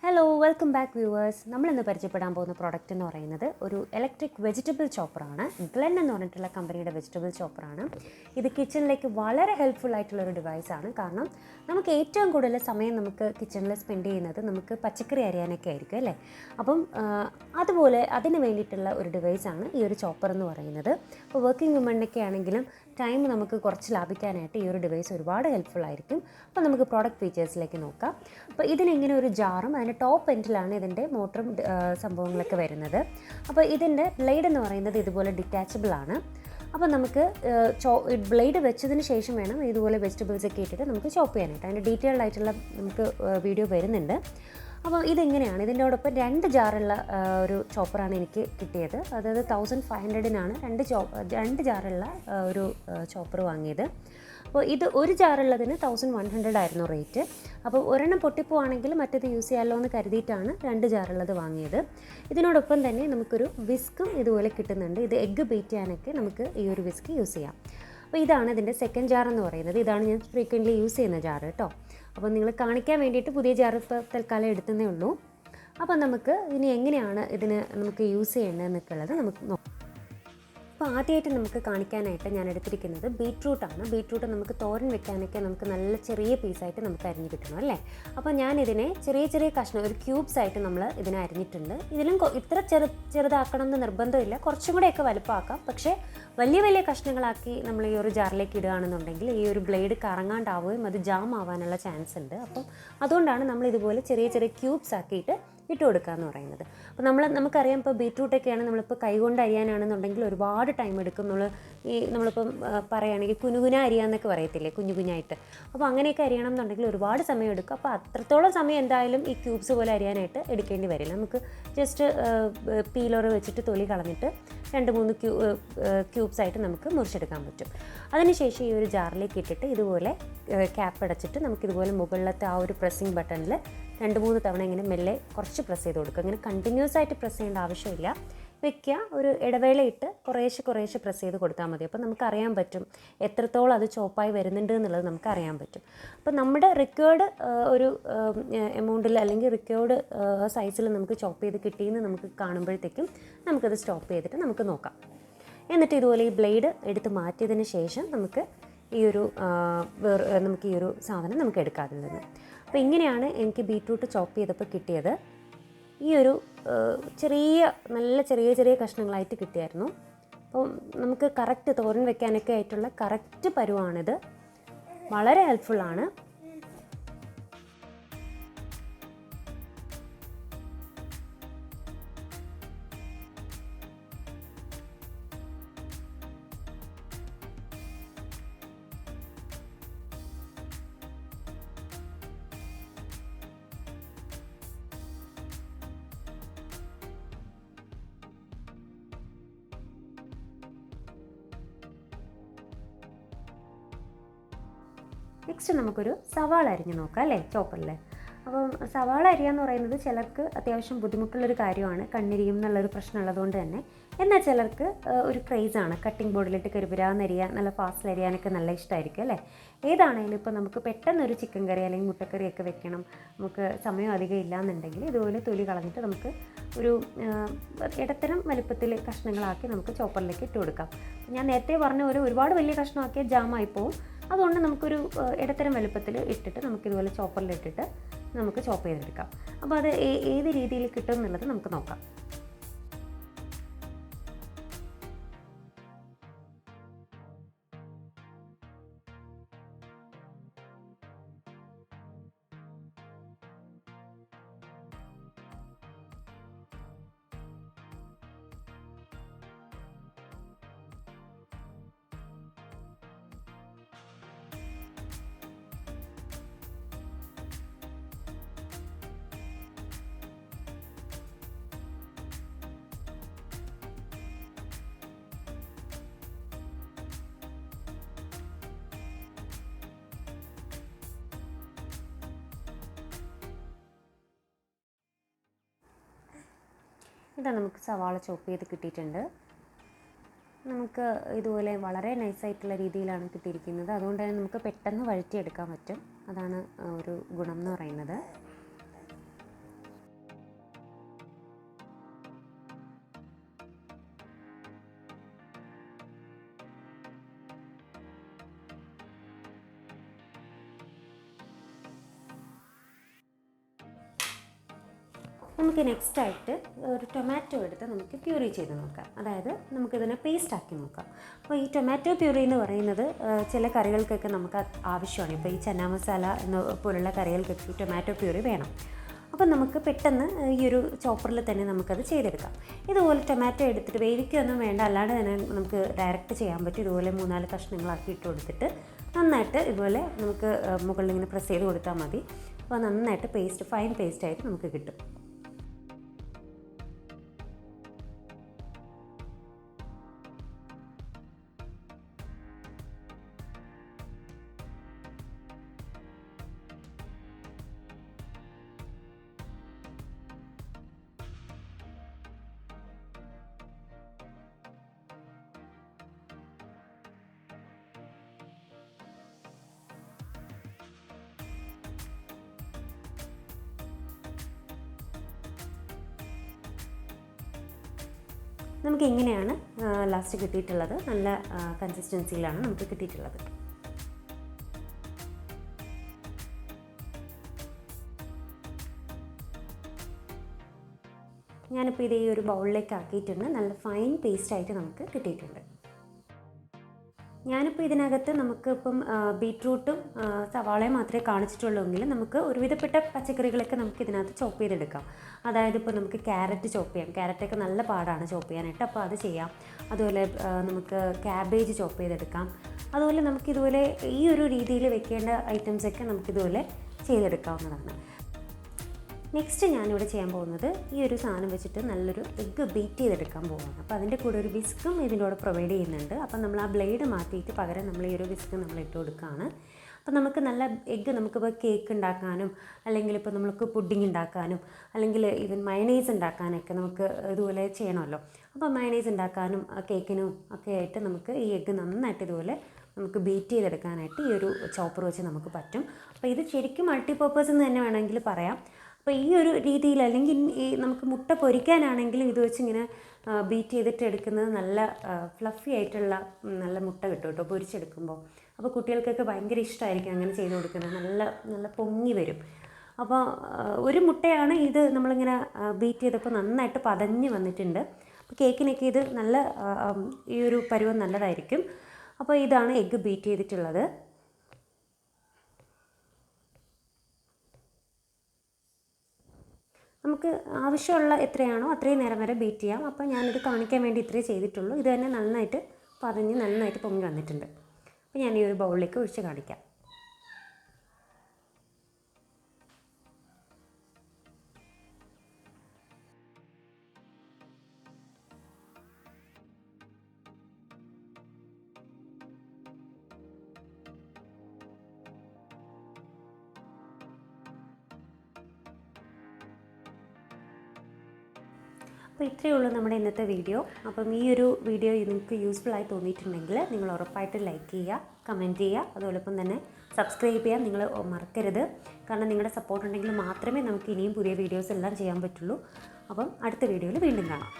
Hello welcome back viewers. നമ്മളിന്ന് പരിചയപ്പെടാൻ പോകുന്ന പ്രോഡക്റ്റ് എന്ന് പറയുന്നത് ഒരു ഇലക്ട്രിക് വെജിറ്റബിൾ ചോപ്പറാണ്. ഗ്ലെൻ എന്ന് പറഞ്ഞിട്ടുള്ള കമ്പനിയുടെ വെജിറ്റബിൾ ചോപ്പറാണ്. ഇത് കിച്ചണിലേക്ക് വളരെ ഹെൽപ്ഫുൾ ആയിട്ടുള്ളൊരു ഡിവൈസാണ്. കാരണം നമുക്ക് ഏറ്റവും കൂടുതൽ സമയം നമുക്ക് കിച്ചണിൽ സ്പെൻഡ് ചെയ്യുന്നത് നമുക്ക് പച്ചക്കറി അരിയാനൊക്കെ ആയിരിക്കും അല്ലേ. അപ്പം അതുപോലെ അതിന് വേണ്ടിയിട്ടുള്ള ഒരു ഡിവൈസാണ് ഈ ഒരു ചോപ്പർ എന്ന് പറയുന്നത്. അപ്പോൾ വർക്കിംഗ് വുമണിനൊക്കെ ആണെങ്കിലും ടൈം നമുക്ക് കുറച്ച് ലാഭിക്കാനായിട്ട് ഈ ഒരു ഡിവൈസ് ഒരുപാട് ഹെൽപ്ഫുൾ ആയിരിക്കും. അപ്പോൾ നമുക്ക് പ്രോഡക്റ്റ് ഫീച്ചേഴ്സിലേക്ക് നോക്കാം. അപ്പോൾ ഇതിനിങ്ങനെ ഒരു ജാറും അതിൻ്റെ ടോപ്പ് എൻഡിലാണ് ഇതിൻ്റെ മോട്ടറും സംഭവങ്ങളൊക്കെ വരുന്നത്. അപ്പോൾ ഇതിൻ്റെ ബ്ലേഡ് എന്ന് പറയുന്നത് ഇതുപോലെ ഡിറ്റാച്ചബിൾ ആണ്. അപ്പോൾ നമുക്ക് ബ്ലേഡ് വെച്ചതിന് ശേഷം വേണം ഇതുപോലെ വെജിറ്റബിൾസൊക്കെ ഇട്ടിട്ട് നമുക്ക് ചോപ്പ് ചെയ്യാനായിട്ട്. അതിൻ്റെ ഡീറ്റെയിൽഡ് ആയിട്ടുള്ള നമുക്ക് വീഡിയോ വരുന്നുണ്ട്. അപ്പോൾ ഇതെങ്ങനെയാണ്, ഇതിൻ്റെയോടൊപ്പം 2 ജാറുള്ള ഒരു ചോപ്പറാണ് എനിക്ക് കിട്ടിയത്. അതായത് 1500-നാണ് 2 ജാറുള്ള ഒരു ചോപ്പർ വാങ്ങിയത്. അപ്പോൾ ഇത് ഒരു ജാറുള്ളതിന് 1100 ആയിരുന്നു റേറ്റ്. അപ്പോൾ ഒരെണ്ണം പൊട്ടിപ്പോവാണെങ്കിൽ മറ്റേത് യൂസ് ചെയ്യാമല്ലോ എന്ന് കരുതിയിട്ടാണ് 2 ജാറുള്ളത് വാങ്ങിയത്. ഇതിനോടൊപ്പം തന്നെ നമുക്കൊരു വിസ്കും ഇതുപോലെ കിട്ടുന്നുണ്ട്. ഇത് എഗ്ഗ് ബീറ്റ് ചെയ്യാനൊക്കെ നമുക്ക് ഈ ഒരു വിസ്ക് യൂസ് ചെയ്യാം. അപ്പോൾ ഇതാണ് ഇതിൻ്റെ സെക്കൻഡ് ജാർ എന്ന് പറയുന്നത്. ഇതാണ് ഞാൻ ഫ്രീക്വൻ്റ്ലി യൂസ് ചെയ്യുന്ന ജാർ കേട്ടോ. അപ്പോൾ നിങ്ങൾ കാണിക്കാൻ വേണ്ടിയിട്ട് പുതിയ ജാർ ഇപ്പോൾ തൽക്കാലം എടുത്തതേ ഉള്ളൂ. അപ്പോൾ നമുക്ക് ഇനി എങ്ങനെയാണ് ഇതിന് നമുക്ക് യൂസ് ചെയ്യേണ്ടതെന്നൊക്കെ ഉള്ളത് നമുക്ക് നോക്കാം. അപ്പോൾ ആദ്യമായിട്ട് നമുക്ക് കാണിക്കാനായിട്ട് ഞാൻ എടുത്തിരിക്കുന്നത് ബീട്രൂട്ടാണ്. ബീട്രൂട്ട് നമുക്ക് തോരൻ വെക്കാനൊക്കെ നമുക്ക് നല്ല ചെറിയ പീസായിട്ട് നമുക്ക് അരിഞ്ഞ് കിട്ടണം അല്ലേ. അപ്പോൾ ഞാനിതിനെ ചെറിയ കഷ്ണം ഒരു ക്യൂബ്സ് ആയിട്ട് നമ്മൾ ഇതിനെ അരിഞ്ഞിട്ടുണ്ട്. ഇതിലും ഇത്ര ചെറുതാക്കണം എന്ന് നിർബന്ധമില്ല, കുറച്ചും കൂടെയൊക്കെ വലുപ്പമാക്കാം. പക്ഷേ വലിയ കഷ്ണങ്ങളാക്കി നമ്മൾ ഈ ഒരു ജാറിലേക്ക് ഇടുകയാണെന്നുണ്ടെങ്കിൽ ഈ ഒരു ബ്ലേഡ് കറങ്ങാണ്ടാവുകയും അത് ജാം ആവാനുള്ള ചാൻസ് ഉണ്ട്. അപ്പം അതുകൊണ്ടാണ് നമ്മൾ ഇതുപോലെ ചെറിയ ക്യൂബ്സ് ആക്കിയിട്ട് ഇട്ട് കൊടുക്കുക എന്ന് പറയുന്നത്. അപ്പോൾ നമുക്കറിയാം, ഇപ്പോൾ ബീറ്റ്റൂട്ടൊക്കെയാണ് നമ്മളിപ്പോൾ കൈകൊണ്ട് അരിയാനാണെന്നുണ്ടെങ്കിൽ ഒരുപാട് ടൈം എടുക്കും. നമ്മളിപ്പം പറയുകയാണെങ്കിൽ കുനുകുന അരിയാന്നൊക്കെ പറയത്തില്ലേ, കുഞ്ഞായിട്ട്. അപ്പോൾ അങ്ങനെയൊക്കെ അരിയണം എന്നുണ്ടെങ്കിൽ ഒരുപാട് സമയം എടുക്കും. അപ്പോൾ അത്രത്തോളം സമയം എന്തായാലും ഈ ക്യൂബ്സ് പോലെ അരിയാനായിട്ട് എടുക്കേണ്ടി വരില്ല. നമുക്ക് ജസ്റ്റ് പീലർ വെച്ചിട്ട് തൊലി കളഞ്ഞിട്ട് 2-3 ക്യൂബ്സ് ആയിട്ട് നമുക്ക് മുറിച്ചെടുക്കാൻ പറ്റും. അതിനുശേഷം ഈ ഒരു ജാറിലേക്ക് ഇട്ടിട്ട് ഇതുപോലെ ക്യാപ്പ് അടച്ചിട്ട് നമുക്കിതുപോലെ മുകളിലത്തെ ആ ഒരു പ്രസ്സിങ് ബട്ടണിൽ 2-3 തവണ ഇങ്ങനെ മെല്ലെ കുറച്ച് പ്രസ് ചെയ്ത് കൊടുക്കുക. അങ്ങനെ കണ്ടിന്യൂസ് ആയിട്ട് പ്രസ് ചെയ്യേണ്ട ആവശ്യമില്ല. വെക്കുക, ഒരു ഇടവേളയിട്ട് കുറേശ്ശെ പ്രസ് ചെയ്ത് കൊടുത്താൽ മതി. അപ്പോൾ നമുക്കറിയാൻ പറ്റും എത്രത്തോളം അത് ചോപ്പായി വരുന്നുണ്ട് എന്നുള്ളത് നമുക്കറിയാൻ പറ്റും. അപ്പോൾ നമ്മുടെ റിക്വേർഡ് ഒരു എമൗണ്ടിൽ അല്ലെങ്കിൽ റിക്വേർഡ് സൈസിൽ നമുക്ക് ചോപ്പ് ചെയ്ത് കിട്ടിയെന്ന് നമുക്ക് കാണുമ്പോഴത്തേക്കും നമുക്കത് സ്റ്റോപ്പ് ചെയ്തിട്ട് നമുക്ക് നോക്കാം. എന്നിട്ട് ഇതുപോലെ ഈ ബ്ലേഡ് എടുത്ത് മാറ്റിയതിന് ശേഷം നമുക്ക് ഈ ഒരു സാധനം നമുക്ക് എടുക്കാറുള്ളത്. അപ്പോൾ ഇങ്ങനെയാണ് എനിക്ക് ബീറ്റ്റൂട്ട് ചോപ്പ് ചെയ്തപ്പോൾ കിട്ടിയത്. ഈ ഒരു നല്ല ചെറിയ കഷ്ണങ്ങളായിട്ട് കിട്ടിയായിരുന്നു. അപ്പോൾ നമുക്ക് കറക്റ്റ് തോരൻ വെക്കാനൊക്കെ ആയിട്ടുള്ള കറക്റ്റ് പരുവാണിത്. വളരെ ഹെൽപ്ഫുള്ളാണ്. നെക്സ്റ്റ് നമുക്കൊരു സവാള അരിഞ്ഞ് നോക്കാം അല്ലേ, ചോപ്പറിൽ. അപ്പം സവാള അരിയാന്ന് പറയുന്നത് ചിലർക്ക് അത്യാവശ്യം ബുദ്ധിമുട്ടുള്ളൊരു കാര്യമാണ്, കണ്ണിരിയും എന്നുള്ളൊരു പ്രശ്നം ഉള്ളതുകൊണ്ട് തന്നെ. എന്നാൽ ചിലർക്ക് ഒരു ക്രേസാണ്, കട്ടിംഗ് ബോർഡിലിട്ട് കരുപുരാന്നരിയാൻ നല്ല ഫാസ്റ്റിൽ അരിയാനൊക്കെ നല്ല ഇഷ്ടമായിരിക്കും അല്ലേ. ഏതാണെങ്കിലും ഇപ്പോൾ നമുക്ക് പെട്ടെന്നൊരു ചിക്കൻ കറി അല്ലെങ്കിൽ മുട്ടക്കറിയൊക്കെ വെക്കണം, നമുക്ക് സമയം അധികം ഇല്ലയെന്നുണ്ടെങ്കിൽ ഇതുപോലെ തൊലി കളഞ്ഞിട്ട് നമുക്ക് ഒരു ഇടത്തരം വലുപ്പത്തിൽ കഷ്ണങ്ങളാക്കി നമുക്ക് ചോപ്പറിലേക്ക് ഇട്ട് കൊടുക്കാം. ഞാൻ നേരത്തെ പറഞ്ഞ ഒരുപാട് വലിയ കഷ്ണമാക്കിയാൽ ജാമായി പോവും. അതുകൊണ്ട് നമുക്കൊരു ഇടത്തരം വലുപ്പത്തിൽ ഇട്ടിട്ട് നമുക്കിതുപോലെ ചോപ്പറിലിട്ടിട്ട് നമുക്ക് ചോപ്പ് ചെയ്തെടുക്കാം. അപ്പോൾ അത് ഏത് രീതിയിൽ കിട്ടും എന്നുള്ളത് നമുക്ക് നോക്കാം. ഇതാ നമുക്ക് സവാള ചോപ്പ് ചെയ്ത് കിട്ടിയിട്ടുണ്ട്. നമുക്ക് ഇതുപോലെ വളരെ നൈസായിട്ടുള്ള രീതിയിലാണ് കിട്ടിയിരിക്കുന്നത്. അതുകൊണ്ട് തന്നെ നമുക്ക് പെട്ടെന്ന് വഴറ്റിയെടുക്കാൻ പറ്റും. അതാണ് ഒരു ഗുണം എന്ന് പറയുന്നത്. നമുക്ക് നെക്സ്റ്റായിട്ട് ഒരു ടൊമാറ്റോ എടുത്ത് നമുക്ക് പ്യൂറി ചെയ്ത് നോക്കാം. അതായത് നമുക്കിതിനെ പേസ്റ്റാക്കി നോക്കാം. അപ്പോൾ ഈ ടൊമാറ്റോ പ്യൂറി എന്ന് പറയുന്നത് ചില കറികൾക്കൊക്കെ നമുക്ക് ആവശ്യമാണ്. ഇപ്പോൾ ഈ ചന്ന മസാല പോലുള്ള കറികൾക്കൊക്കെ ഈ ടൊമാറ്റോ പ്യൂറി വേണം. അപ്പോൾ നമുക്ക് പെട്ടെന്ന് ഈ ഒരു ചോപ്പറിൽ തന്നെ നമുക്കത് ചെയ്തെടുക്കാം. ഇതുപോലെ ടൊമാറ്റോ എടുത്തിട്ട് വേവിക്കുകയൊന്നും വേണ്ട, അല്ലാണ്ട് തന്നെ നമുക്ക് ഡയറക്റ്റ് ചെയ്യാൻ പറ്റും. ഇതുപോലെ 3-4 കഷ്ണങ്ങളാക്കി ഇട്ട് കൊടുത്തിട്ട് നന്നായിട്ട് ഇതുപോലെ നമുക്ക് മുകളിൽ ഇങ്ങനെ പ്രസ് ചെയ്ത് കൊടുത്താൽ മതി. അപ്പോൾ നന്നായിട്ട് ഫൈൻ പേസ്റ്റായിട്ട് നമുക്ക് കിട്ടും. നമുക്ക് എങ്ങനെയാണ് ലാസ്റ്റ് കിട്ടിയിട്ടുള്ളത്? നല്ല കൺസിസ്റ്റൻസിയിലാണ് നമുക്ക് കിട്ടിയിട്ടുള്ളത്. ഞാനിപ്പോൾ ഇത് ഈ ഒരു ബൗളിലേക്ക് ആക്കിയിട്ടുണ്ട്. നല്ല ഫൈൻ പേസ്റ്റായിട്ട് നമുക്ക് കിട്ടിയിട്ടുണ്ട്. ഞാനിപ്പോൾ ഇതിനകത്ത് നമുക്കിപ്പം ബീട്രൂട്ടും സവാളയും മാത്രമേ കാണിച്ചിട്ടുള്ളൂവെങ്കിൽ നമുക്ക് ഒരുവിധപ്പെട്ട പച്ചക്കറികളൊക്കെ നമുക്ക് ഇതിനകത്ത് ചോപ്പ് ചെയ്തെടുക്കാം. അതായത് ഇപ്പോൾ നമുക്ക് ക്യാരറ്റ് ചോപ്പ് ചെയ്യാം. ക്യാരറ്റൊക്കെ നല്ല പാടാണ് ചോപ്പ് ചെയ്യാനായിട്ട്, അപ്പോൾ അത് ചെയ്യാം. അതുപോലെ നമുക്ക് ക്യാബേജ് ചോപ്പ് ചെയ്തെടുക്കാം. അതുപോലെ നമുക്കിതുപോലെ ഈ ഒരു രീതിയിൽ വെക്കേണ്ട ഐറ്റംസൊക്കെ നമുക്കിതുപോലെ ചെയ്തെടുക്കാവുന്നതാണ്. നെക്സ്റ്റ് ഞാനിവിടെ ചെയ്യാൻ പോകുന്നത് ഈ ഒരു സാധനം വെച്ചിട്ട് നല്ലൊരു എഗ്ഗ് ബീറ്റ് ചെയ്തെടുക്കാൻ പോകുകയാണ്. അപ്പോൾ അതിൻ്റെ കൂടെ ഒരു വിസ്കും ഇതിൻ്റെ കൂടെ പ്രൊവൈഡ് ചെയ്യുന്നുണ്ട്. അപ്പോൾ നമ്മൾ ആ ബ്ലേഡ് മാറ്റിയിട്ട് പകരം നമ്മൾ ഈ ഒരു വിസ്ക് നമ്മൾ ഇട്ട് കൊടുക്കുകയാണ്. അപ്പോൾ നമുക്ക് നല്ല എഗ്ഗ് നമുക്കിപ്പോൾ കേക്ക് ഉണ്ടാക്കാനും അല്ലെങ്കിൽ ഇപ്പോൾ നമുക്ക് പുഡിംഗ് ഉണ്ടാക്കാനും അല്ലെങ്കിൽ ഈവൻ മയണൈസ് ഉണ്ടാക്കാനൊക്കെ നമുക്ക് ഇതുപോലെ ചെയ്യണമല്ലോ. അപ്പോൾ മയണൈസ് ഉണ്ടാക്കാനും കേക്കിനും ഒക്കെ ആയിട്ട് നമുക്ക് ഈ എഗ്ഗ് നന്നായിട്ട് ഇതുപോലെ നമുക്ക് ബീറ്റ് ചെയ്തെടുക്കാനായിട്ട് ഈ ഒരു ചോപ്പർ വെച്ച് നമുക്ക് പറ്റും. അപ്പോൾ ഇത് ശരിക്കും മൾട്ടിപർപ്പസ് എന്ന് തന്നെ വേണമെങ്കിൽ പറയാം. അപ്പോൾ ഈ ഒരു രീതിയിൽ അല്ലെങ്കിൽ ഈ നമുക്ക് മുട്ട പൊരിക്കാനാണെങ്കിലും ഇത് വെച്ച് ഇങ്ങനെ ബീറ്റ് ചെയ്തിട്ട് എടുക്കുന്നത് നല്ല ഫ്ലഫി ആയിട്ടുള്ള നല്ല മുട്ട കിട്ടും കേട്ടോ പൊരിച്ചെടുക്കുമ്പോൾ. അപ്പോൾ കുട്ടികൾക്കൊക്കെ ഭയങ്കര ഇഷ്ടമായിരിക്കും അങ്ങനെ ചെയ്ത് കൊടുക്കുന്നത്. നല്ല പൊങ്ങി വരും. അപ്പോൾ ഒരു മുട്ടയാണ് ഇത് നമ്മളിങ്ങനെ ബീറ്റ് ചെയ്തപ്പോൾ നന്നായിട്ട് പതഞ്ഞ് വന്നിട്ടുണ്ട്. അപ്പോൾ കേക്കിനൊക്കെ ഇത് നല്ല ഈ ഒരു പരുവം നല്ലതായിരിക്കും. അപ്പോൾ ഇതാണ് എഗ്ഗ് ബീറ്റ് ചെയ്തിട്ടുള്ളത്. നമുക്ക് ആവശ്യമുള്ള എത്രയാണോ അത്രയും നേരം വരെ ബീറ്റ് ചെയ്യാം. അപ്പോൾ ഞാനിത് കാണിക്കാൻ വേണ്ടി ഇത്രയേ ചെയ്തിട്ടുള്ളൂ. ഇത് തന്നെ നന്നായിട്ട് പതഞ്ഞ് നന്നായിട്ട് പൊങ്ങി വന്നിട്ടുണ്ട്. അപ്പോൾ ഞാൻ ഈ ഒരു ബൗളിലേക്ക് ഒഴിച്ച് കാണിക്കാം. അപ്പോൾ ഇത്രയേ ഉള്ളൂ നമ്മുടെ ഇന്നത്തെ വീഡിയോ. അപ്പം ഈ ഒരു വീഡിയോ നിങ്ങൾക്ക് യൂസ്ഫുള്ളായി തോന്നിയിട്ടുണ്ടെങ്കിൽ നിങ്ങൾ ഉറപ്പായിട്ട് ലൈക്ക് ചെയ്യുക, കമൻറ്റ് ചെയ്യുക, അതോടൊപ്പം തന്നെ സബ്സ്ക്രൈബ് ചെയ്യാൻ നിങ്ങൾ മറക്കരുത്. കാരണം നിങ്ങളുടെ സപ്പോർട്ട് ഉണ്ടെങ്കിൽ മാത്രമേ നമുക്ക് ഇനിയും പുതിയ വീഡിയോസ് എല്ലാം ചെയ്യാൻ പറ്റുള്ളൂ. അപ്പം അടുത്ത വീഡിയോയിൽ വീണ്ടും കാണാം.